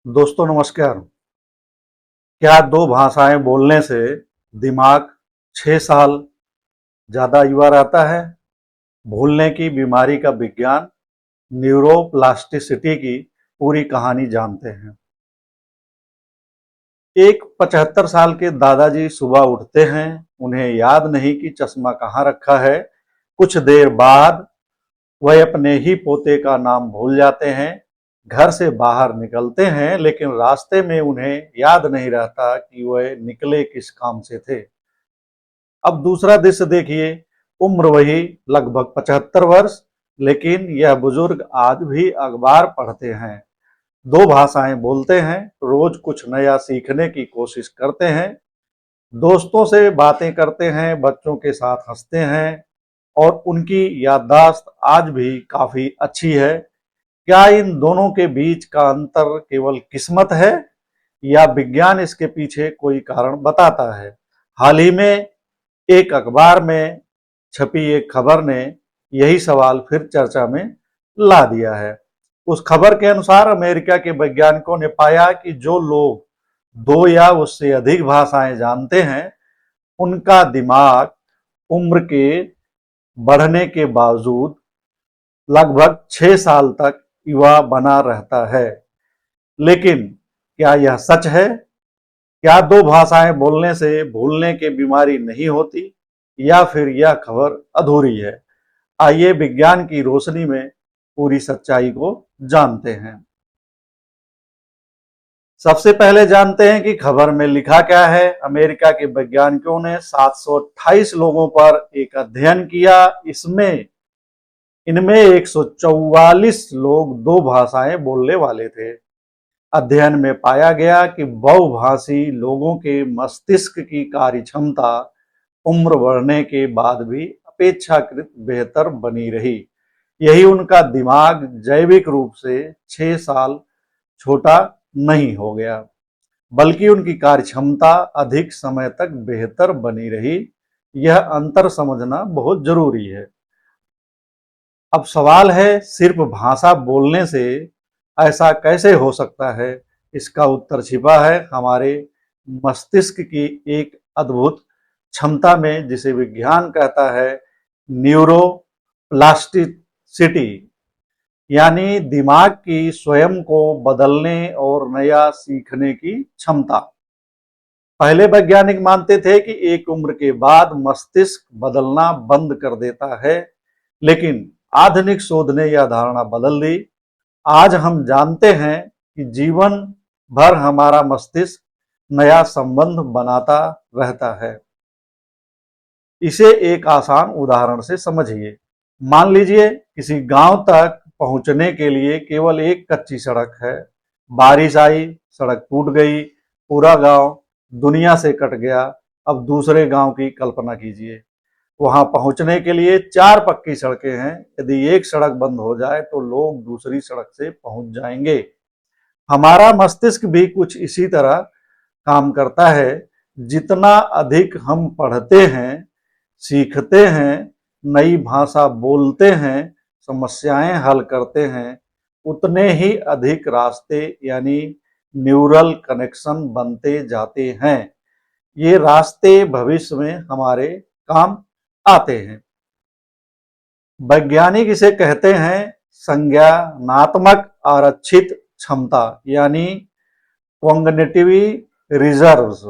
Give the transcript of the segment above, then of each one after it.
दोस्तों नमस्कार। क्या दो भाषाएं बोलने से दिमाग 6 साल ज़्यादा युवा रहता है? भूलने की बीमारी का विज्ञान, न्यूरोप्लास्टिसिटी की पूरी कहानी जानते हैं। एक 75 साल के दादाजी सुबह उठते हैं, उन्हें याद नहीं कि चश्मा कहाँ रखा है। कुछ देर बाद वह अपने ही पोते का नाम भूल जाते हैं। घर से बाहर निकलते हैं लेकिन रास्ते में उन्हें याद नहीं रहता कि वह निकले किस काम से थे। अब दूसरा दृश्य देखिए। उम्र वही, लगभग 75 वर्ष, लेकिन यह बुजुर्ग आज भी अखबार पढ़ते हैं, दो भाषाएं बोलते हैं, रोज कुछ नया सीखने की कोशिश करते हैं, दोस्तों से बातें करते हैं, बच्चों के साथ हंसते हैं और उनकी याददाश्त आज भी काफी अच्छी है। क्या इन दोनों के बीच का अंतर केवल किस्मत है या विज्ञान इसके पीछे कोई कारण बताता है? हाल ही में एक अखबार में छपी एक खबर ने यही सवाल फिर चर्चा में ला दिया है। उस खबर के अनुसार अमेरिका के वैज्ञानिकों ने पाया कि जो लोग दो या उससे अधिक भाषाएं जानते हैं, उनका दिमाग उम्र के बढ़ने के बावजूद लगभग 6 साल तक युवा बना रहता है। लेकिन क्या यह सच है? क्या दो भाषाएं बोलने से भूलने की बीमारी नहीं होती या फिर यह खबर अधूरी है? आइए विज्ञान की रोशनी में पूरी सच्चाई को जानते हैं। सबसे पहले जानते हैं कि खबर में लिखा क्या है। अमेरिका के वैज्ञानिकों ने 728 लोगों पर एक अध्ययन किया। इनमें 144 लोग दो भाषाएं बोलने वाले थे। अध्ययन में पाया गया कि बहुभाषी लोगों के मस्तिष्क की कार्य क्षमता उम्र बढ़ने के बाद भी अपेक्षाकृत बेहतर बनी रही। यही उनका दिमाग जैविक रूप से 6 साल छोटा नहीं हो गया, बल्कि उनकी कार्य क्षमता अधिक समय तक बेहतर बनी रही। यह अंतर समझना बहुत जरूरी है। अब सवाल है, सिर्फ भाषा बोलने से ऐसा कैसे हो सकता है? इसका उत्तर छिपा है हमारे मस्तिष्क की एक अद्भुत क्षमता में, जिसे विज्ञान कहता है न्यूरोप्लास्टिसिटी, यानी दिमाग की स्वयं को बदलने और नया सीखने की क्षमता। पहले वैज्ञानिक मानते थे कि एक उम्र के बाद मस्तिष्क बदलना बंद कर देता है, लेकिन आधुनिक शोध ने यह धारणा बदल दी। आज हम जानते हैं कि जीवन भर हमारा मस्तिष्क नया संबंध बनाता रहता है। इसे एक आसान उदाहरण से समझिए। मान लीजिए किसी गांव तक पहुंचने के लिए केवल एक कच्ची सड़क है। बारिश आई, सड़क टूट गई, पूरा गांव दुनिया से कट गया। अब दूसरे गांव की कल्पना कीजिए। वहां पहुंचने के लिए 4 पक्की सड़कें हैं। यदि एक सड़क बंद हो जाए तो लोग दूसरी सड़क से पहुंच जाएंगे। हमारा मस्तिष्क भी कुछ इसी तरह काम करता है। जितना अधिक हम पढ़ते हैं, सीखते हैं, नई भाषा बोलते हैं, समस्याएं हल करते हैं, उतने ही अधिक रास्ते यानी न्यूरल कनेक्शन बनते जाते हैं। ये रास्ते भविष्य में हमारे काम आते हैं। वैज्ञानिक इसे कहते हैं संज्ञानात्मक आरक्षित क्षमता, यानी कॉग्निटिव रिजर्व्स।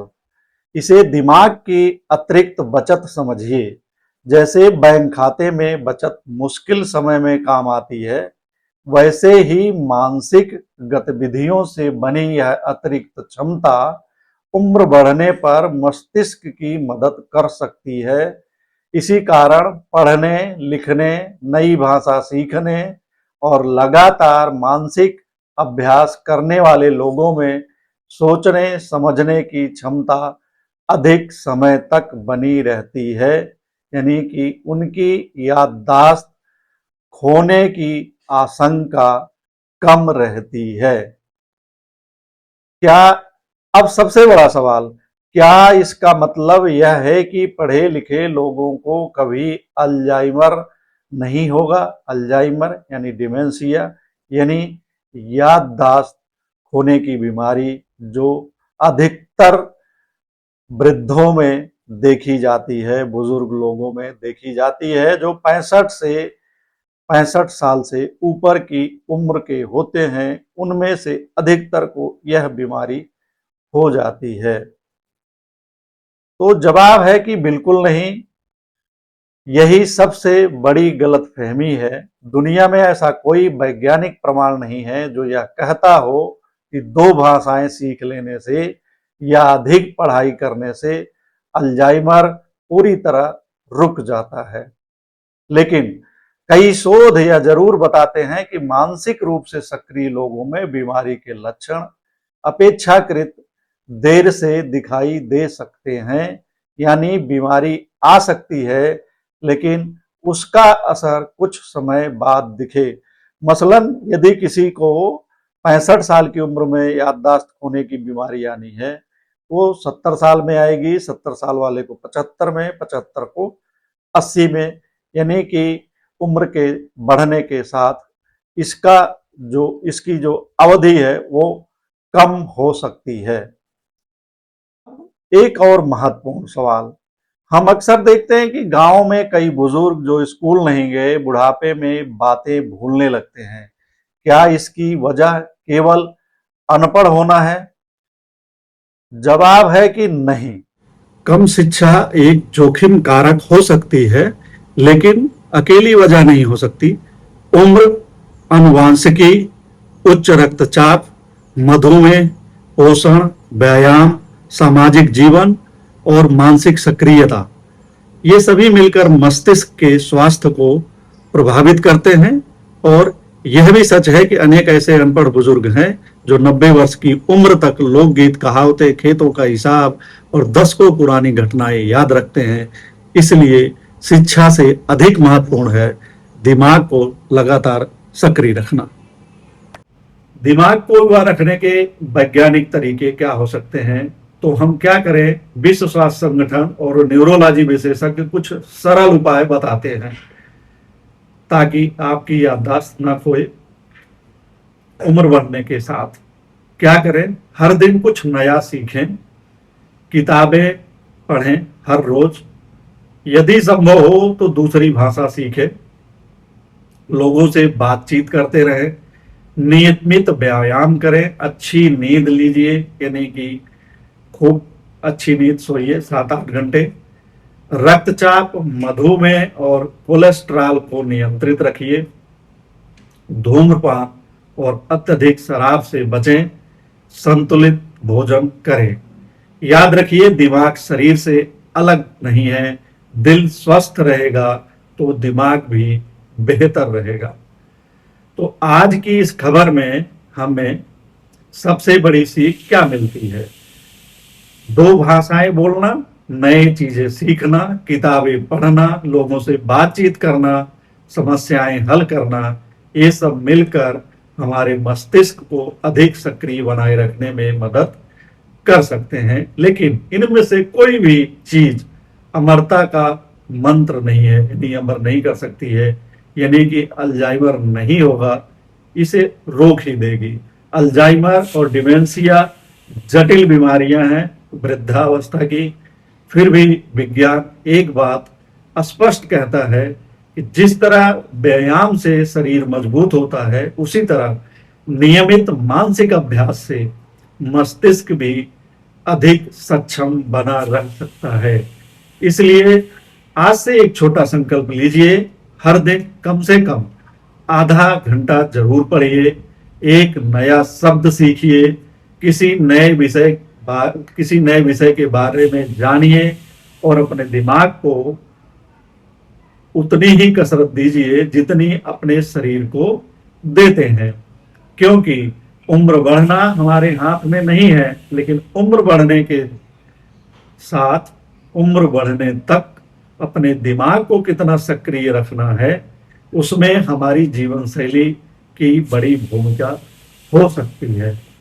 इसे दिमाग की अतिरिक्त बचत समझिए। जैसे बैंक खाते में बचत मुश्किल समय में काम आती है, वैसे ही मानसिक गतिविधियों से बनी यह अतिरिक्त क्षमता उम्र बढ़ने पर मस्तिष्क की मदद कर सकती है। इसी कारण पढ़ने, लिखने, नई भाषा सीखने और लगातार मानसिक अभ्यास करने वाले लोगों में सोचने समझने की क्षमता अधिक समय तक बनी रहती है, यानी कि उनकी याददाश्त खोने की आशंका कम रहती है। क्या अब सबसे बड़ा सवाल, क्या इसका मतलब यह है कि पढ़े लिखे लोगों को कभी अल्जाइमर नहीं होगा? अल्जाइमर यानी डिमेंशिया, यानी याददाश्त खोने की बीमारी जो अधिकतर वृद्धों में देखी जाती है, बुजुर्ग लोगों में देखी जाती है, जो 65 साल से ऊपर की उम्र के होते हैं, उनमें से अधिकतर को यह बीमारी हो जाती है। तो जवाब है कि बिल्कुल नहीं। यही सबसे बड़ी गलतफहमी है। दुनिया में ऐसा कोई वैज्ञानिक प्रमाण नहीं है जो यह कहता हो कि 2 भाषाएं सीख लेने से या अधिक पढ़ाई करने से अल्जाइमर पूरी तरह रुक जाता है। लेकिन कई शोध यह जरूर बताते हैं कि मानसिक रूप से सक्रिय लोगों में बीमारी के लक्षण अपेक्षाकृत देर से दिखाई दे सकते हैं। यानी बीमारी आ सकती है, लेकिन उसका असर कुछ समय बाद दिखे। मसलन यदि किसी को 65 साल की उम्र में याददाश्त खोने की बीमारी आनी है, वो 70 साल में आएगी, 70 साल वाले को 75 में, 75 को 80 में, यानी कि उम्र के बढ़ने के साथ इसकी जो अवधि है वो कम हो सकती है। एक और महत्वपूर्ण सवाल, हम अक्सर देखते हैं कि गांव में कई बुजुर्ग जो स्कूल नहीं गए, बुढ़ापे में बातें भूलने लगते हैं। क्या इसकी वजह केवल अनपढ़ होना है? जवाब है कि नहीं। कम शिक्षा एक जोखिम कारक हो सकती है, लेकिन अकेली वजह नहीं हो सकती। उम्र, आनुवंशिकी, उच्च रक्तचाप, मधुमेह, पोषण, व्यायाम, सामाजिक जीवन और मानसिक सक्रियता, ये सभी मिलकर मस्तिष्क के स्वास्थ्य को प्रभावित करते हैं। और यह भी सच है कि अनेक ऐसे अनपढ़ बुजुर्ग हैं जो 90 वर्ष की उम्र तक लोकगीत, कहावतें, खेतों का हिसाब और दशकों पुरानी घटनाएं याद रखते हैं। इसलिए शिक्षा से अधिक महत्वपूर्ण है दिमाग को लगातार सक्रिय रखना। दिमाग को युवा रखने के वैज्ञानिक तरीके क्या हो सकते हैं? तो हम क्या करें, विश्व स्वास्थ्य संगठन और न्यूरोलॉजी विशेषज्ञ कुछ सरल उपाय बताते हैं ताकि आपकी याददाश्त न खोए। उम्र बढ़ने के साथ क्या करें? हर दिन कुछ नया सीखें, किताबें पढ़ें हर रोज, यदि संभव हो तो दूसरी भाषा सीखें, लोगों से बातचीत करते रहें, नियमित व्यायाम करें, अच्छी नींद लीजिए, यानी कि खूब अच्छी नींद सोइए 7-8 घंटे, रक्तचाप, मधुमेह और कोलेस्ट्रॉल को नियंत्रित रखिए, धूम्रपान और अत्यधिक शराब से बचें, संतुलित भोजन करें। याद रखिए, दिमाग शरीर से अलग नहीं है। दिल स्वस्थ रहेगा तो दिमाग भी बेहतर रहेगा। तो आज की इस खबर में हमें सबसे बड़ी सीख क्या मिलती है? 2 भाषाएं बोलना, नई चीजें सीखना, किताबें पढ़ना, लोगों से बातचीत करना, समस्याएं हल करना, ये सब मिलकर हमारे मस्तिष्क को अधिक सक्रिय बनाए रखने में मदद कर सकते हैं। लेकिन इनमें से कोई भी चीज अमरता का मंत्र नहीं है, यानी अमर नहीं कर सकती है, यानी कि अल्जाइमर नहीं होगा, इसे रोक ही देगी। अल्जाइमर और डिमेंशिया जटिल बीमारियां हैं वृद्धावस्था की। फिर भी विज्ञान एक बात स्पष्ट कहता है कि जिस तरह व्यायाम से शरीर मजबूत होता है, उसी तरह नियमित मानसिक अभ्यास से मस्तिष्क भी अधिक सक्षम बना रह सकता है। इसलिए आज से एक छोटा संकल्प लीजिए, हर दिन कम से कम आधा घंटा जरूर पढ़िए, एक नया शब्द सीखिए, किसी नए विषय के बारे में जानिए और अपने दिमाग को उतनी ही कसरत दीजिए जितनी अपने शरीर को देते हैं। क्योंकि उम्र बढ़ना हमारे हाथ में नहीं है, लेकिन उम्र बढ़ने के साथ उम्र बढ़ने तक अपने दिमाग को कितना सक्रिय रखना है, उसमें हमारी जीवन शैली की बड़ी भूमिका हो सकती है।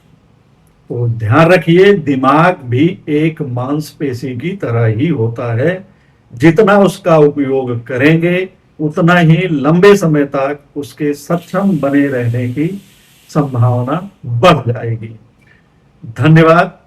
तो ध्यान रखिए, दिमाग भी एक मांसपेशी की तरह ही होता है। जितना उसका उपयोग करेंगे, उतना ही लंबे समय तक उसके सक्षम बने रहने की संभावना बढ़ जाएगी। धन्यवाद।